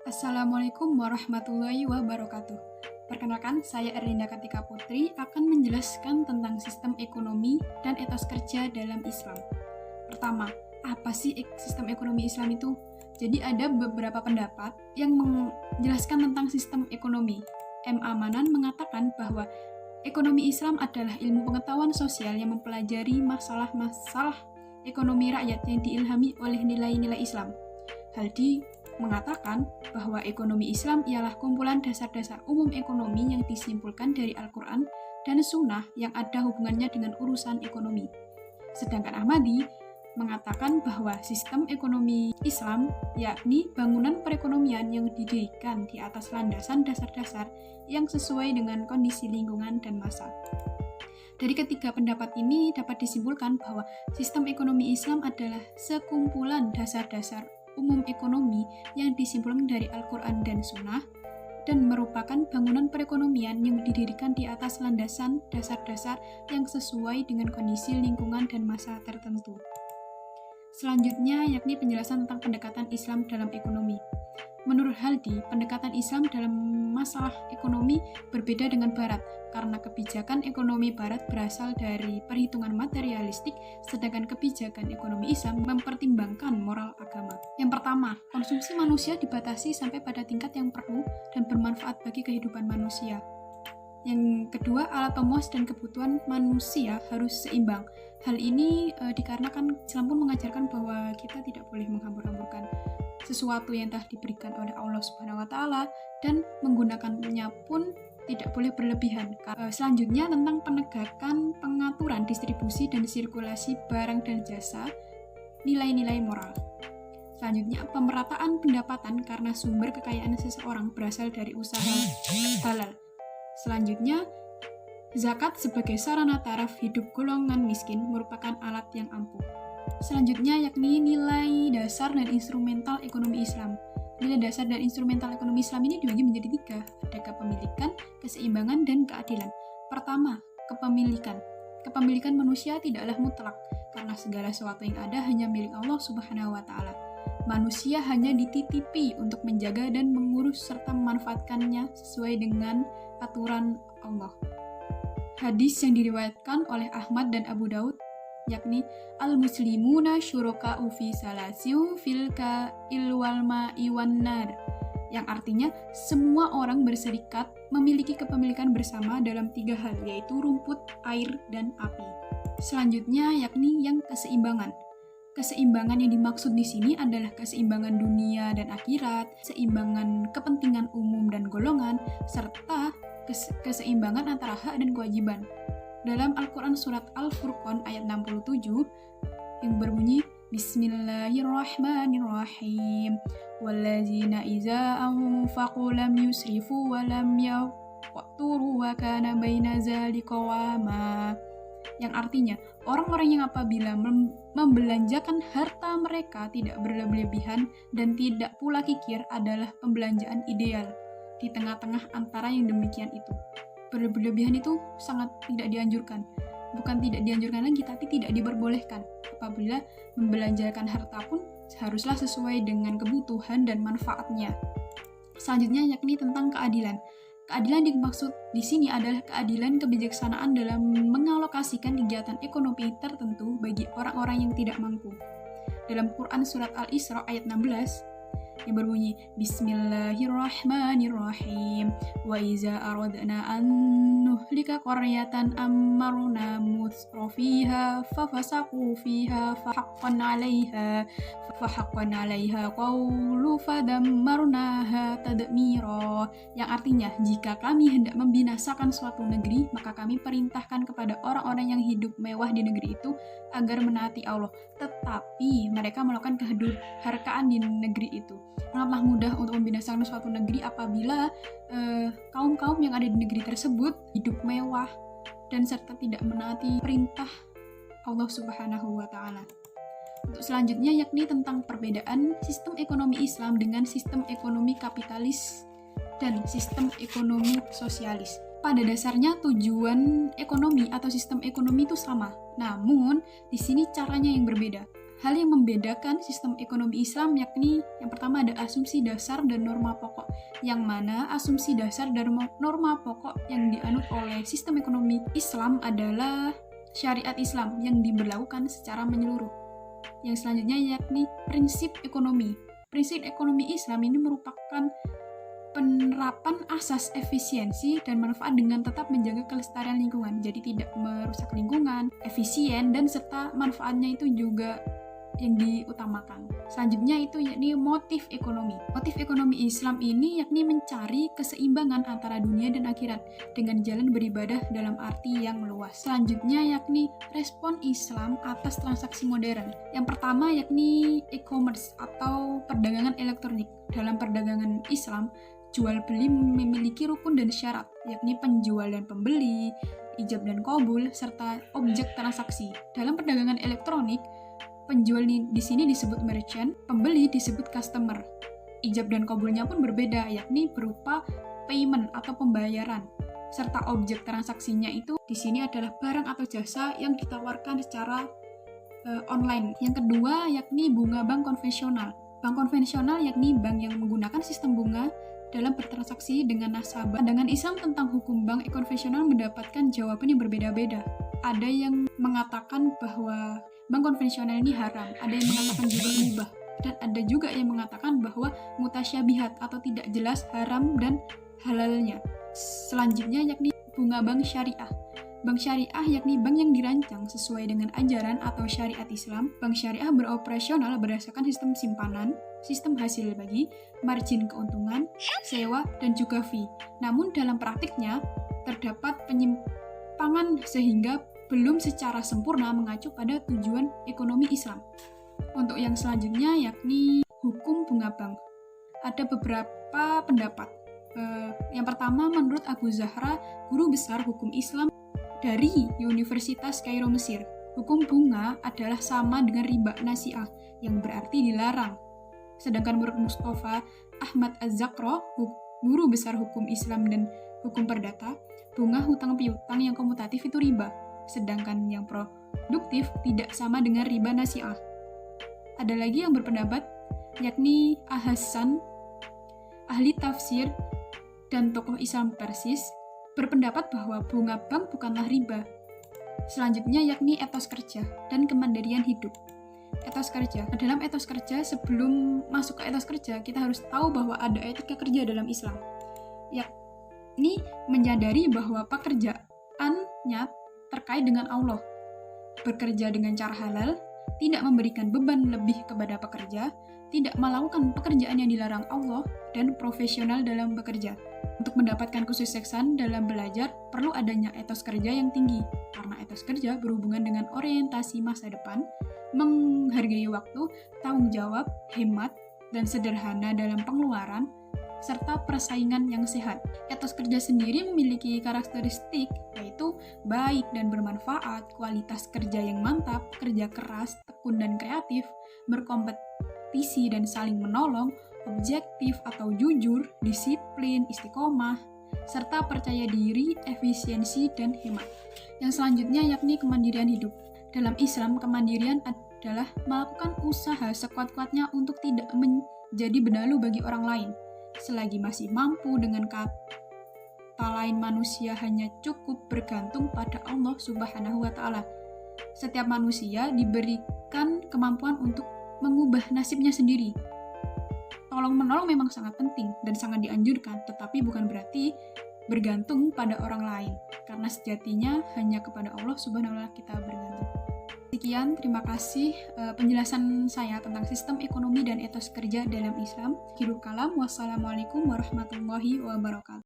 Assalamualaikum warahmatullahi wabarakatuh. Perkenalkan, saya Erlinda Kartika Putri akan menjelaskan tentang sistem ekonomi dan etos kerja dalam Islam. Pertama, apa sih sistem ekonomi Islam itu? Jadi ada beberapa pendapat yang menjelaskan tentang sistem ekonomi. M. Amanan mengatakan bahwa ekonomi Islam adalah ilmu pengetahuan sosial yang mempelajari masalah-masalah ekonomi rakyat yang diilhami oleh nilai-nilai Islam. Haldi mengatakan bahwa ekonomi Islam ialah kumpulan dasar-dasar umum ekonomi yang disimpulkan dari Al-Quran dan Sunnah yang ada hubungannya dengan urusan ekonomi. Sedangkan Ahmadi mengatakan bahwa sistem ekonomi Islam yakni bangunan perekonomian yang didirikan di atas landasan dasar-dasar yang sesuai dengan kondisi lingkungan dan masa. Dari ketiga pendapat ini dapat disimpulkan bahwa sistem ekonomi Islam adalah sekumpulan dasar-dasar umum ekonomi yang disimpulkan dari Al-Quran dan Sunnah dan merupakan bangunan perekonomian yang didirikan di atas landasan dasar-dasar yang sesuai dengan kondisi lingkungan dan masa tertentu. Selanjutnya yakni penjelasan tentang pendekatan Islam dalam ekonomi. Menurut Haldi, pendekatan Islam dalam masalah ekonomi berbeda dengan Barat karena kebijakan ekonomi Barat berasal dari perhitungan materialistik, sedangkan kebijakan ekonomi Islam mempertimbangkan moral agama. Yang pertama, konsumsi manusia dibatasi sampai pada tingkat yang perlu dan bermanfaat bagi kehidupan manusia. Yang kedua, alat pemuas dan kebutuhan manusia harus seimbang. Hal ini dikarenakan Islam pun mengajarkan bahwa kita tidak boleh menghambur-hamburkan sesuatu yang telah diberikan oleh Allah Subhanahu wa Ta'ala dan menggunakannya pun tidak boleh berlebihan. Selanjutnya tentang penegakan pengaturan distribusi dan sirkulasi barang dan jasa, nilai-nilai moral. Selanjutnya pemerataan pendapatan karena sumber kekayaan seseorang berasal dari usaha halal. Selanjutnya zakat sebagai sarana taraf hidup golongan miskin merupakan alat yang ampuh. Selanjutnya yakni nilai dasar dan instrumental ekonomi Islam. Nilai dasar dan instrumental ekonomi Islam ini dibagi menjadi tiga. Ada kepemilikan, keseimbangan, dan keadilan. Pertama, kepemilikan. Kepemilikan manusia tidaklah mutlak, karena segala sesuatu yang ada hanya milik Allah Subhanahu wa Ta'ala. Manusia hanya dititipi untuk menjaga dan mengurus serta memanfaatkannya sesuai dengan aturan Allah. Hadis yang diriwayatkan oleh Ahmad dan Abu Daud yakni al-muslimuna syuraka'u fi salasiu fil ka'il wal ma'i wan nar, yang artinya semua orang berserikat memiliki kepemilikan bersama dalam tiga hal, yaitu rumput, air, dan api. Selanjutnya yakni yang keseimbangan. Keseimbangan yang dimaksud di sini adalah keseimbangan dunia dan akhirat, keseimbangan kepentingan umum dan golongan, serta keseimbangan antara hak dan kewajiban. Dalam Al-Quran surat Al-Furqan ayat 67 yang berbunyi Bismillahirrahmanirrahim wallazina iza anfaqu lam yusrifu wa lam yaqturu wa kana baina dzalika qawama, yang artinya orang-orang yang apabila membelanjakan harta mereka tidak berlebihan dan tidak pula kikir adalah pembelanjaan ideal di tengah-tengah antara yang demikian itu. Berlebihan itu sangat tidak dianjurkan. Bukan tidak dianjurkan lagi, tapi tidak diperbolehkan. Apabila membelanjakan harta pun haruslah sesuai dengan kebutuhan dan manfaatnya. Selanjutnya yakni tentang keadilan. Keadilan dimaksud di sini adalah keadilan kebijaksanaan dalam mengalokasikan kegiatan ekonomi tertentu bagi orang-orang yang tidak mampu. Dalam Quran surat Al-Isra ayat 16 yang berbunyi Bismillahirrahmanirrahim wa iza aradna an nuhlika qaryatan amarna mutrafiha fafasaqu fiha fahaqqan 'alaiha qawlu fadammarnaha tadmira, yang artinya jika kami hendak membinasakan suatu negeri maka kami perintahkan kepada orang-orang yang hidup mewah di negeri itu agar menaati Allah, tetapi mereka melakukan kedurhakaan di negeri itu. Sangatlah mudah untuk membinasakan suatu negeri apabila kaum-kaum yang ada di negeri tersebut hidup mewah dan serta tidak menaati perintah Allah Subhanahu wa Ta'ala. Untuk selanjutnya yakni tentang perbedaan sistem ekonomi Islam dengan sistem ekonomi kapitalis dan sistem ekonomi sosialis. Pada dasarnya tujuan ekonomi atau sistem ekonomi itu sama, namun di sini caranya yang berbeda. Hal yang membedakan sistem ekonomi Islam yakni yang pertama ada asumsi dasar dan norma pokok, yang mana asumsi dasar dan norma pokok yang dianut oleh sistem ekonomi Islam adalah syariat Islam yang diberlakukan secara menyeluruh. Yang selanjutnya yakni prinsip ekonomi. Prinsip ekonomi Islam ini merupakan penerapan asas efisiensi dan manfaat dengan tetap menjaga kelestarian lingkungan. Jadi tidak merusak lingkungan, efisien, dan serta manfaatnya itu juga yang diutamakan. Selanjutnya itu yakni motif ekonomi. Motif ekonomi Islam ini yakni mencari keseimbangan antara dunia dan akhirat dengan jalan beribadah dalam arti yang luas. Selanjutnya yakni respon Islam atas transaksi modern. Yang pertama yakni e-commerce atau perdagangan elektronik. Dalam perdagangan Islam, jual beli memiliki rukun dan syarat, yakni penjual dan pembeli, ijab dan qabul, serta objek transaksi. Dalam perdagangan elektronik, penjual di sini disebut merchant, pembeli disebut customer. Ijab dan qabulnya pun berbeda, yakni berupa payment atau pembayaran. Serta objek transaksinya itu di sini adalah barang atau jasa yang ditawarkan secara online. Yang kedua yakni bunga bank konvensional. Bank konvensional yakni bank yang menggunakan sistem bunga dalam bertransaksi dengan nasabah. Pandangan Islam tentang hukum bank konvensional mendapatkan jawaban yang berbeda-beda. Ada yang mengatakan bahwa bank konvensional ini haram, ada yang mengatakan juga mubah, dan ada juga yang mengatakan bahwa mutasyabihat atau tidak jelas haram dan halalnya. Selanjutnya yakni bunga bank syariah. Bank syariah yakni bank yang dirancang sesuai dengan ajaran atau syariat Islam. Bank syariah beroperasional berdasarkan sistem simpanan, sistem hasil bagi, margin keuntungan, sewa, dan juga fee. Namun dalam praktiknya terdapat penyimpangan sehingga belum secara sempurna mengacu pada tujuan ekonomi Islam. Untuk yang selanjutnya yakni hukum bunga bank. Ada beberapa pendapat. Yang pertama menurut Abu Zahra, guru besar hukum Islam dari Universitas Kairo Mesir. Hukum bunga adalah sama dengan riba nasi'ah yang berarti dilarang. Sedangkan menurut Mustafa Ahmad Az-Zakro, guru besar hukum Islam dan hukum perdata, bunga hutang piutang yang komutatif itu riba. Sedangkan yang produktif tidak sama dengan riba nasi'ah. Ada lagi yang berpendapat, yakni Al-Hasan, ahli tafsir dan tokoh Islam Persis, berpendapat bahwa bunga bank bukanlah riba. Selanjutnya yakni etos kerja dan kemandirian hidup. Etos kerja. Dalam etos kerja, sebelum masuk ke etos kerja, kita harus tahu bahwa ada etika kerja dalam Islam. Yakni menyadari bahwa pekerjaannya terkait dengan Allah, bekerja dengan cara halal, tidak memberikan beban lebih kepada pekerja, tidak melakukan pekerjaan yang dilarang Allah, dan profesional dalam bekerja. Untuk mendapatkan kesuksesan dalam belajar, perlu adanya etos kerja yang tinggi, karena etos kerja berhubungan dengan orientasi masa depan, menghargai waktu, tanggung jawab, hemat, dan sederhana dalam pengeluaran, serta persaingan yang sehat. Etos kerja sendiri memiliki karakteristik yaitu baik dan bermanfaat, kualitas kerja yang mantap, kerja keras, tekun dan kreatif, berkompetisi dan saling menolong, objektif atau jujur, disiplin, istiqomah, serta percaya diri, efisiensi, dan hemat. Yang selanjutnya yakni kemandirian hidup. Dalam Islam, kemandirian adalah melakukan usaha sekuat-kuatnya untuk tidak menjadi benalu bagi orang lain. Selagi masih mampu, dengan kata lain manusia hanya cukup bergantung pada Allah Subhanahu wa Ta'ala. Setiap manusia diberikan kemampuan untuk mengubah nasibnya sendiri. Tolong-menolong memang sangat penting dan sangat dianjurkan, tetapi bukan berarti bergantung pada orang lain, karena sejatinya hanya kepada Allah Subhanahu wa Ta'ala kita bergantung. Sekian, terima kasih penjelasan saya tentang sistem ekonomi dan etos kerja dalam Islam. Akhirul kalam, wassalamualaikum warahmatullahi wabarakatuh.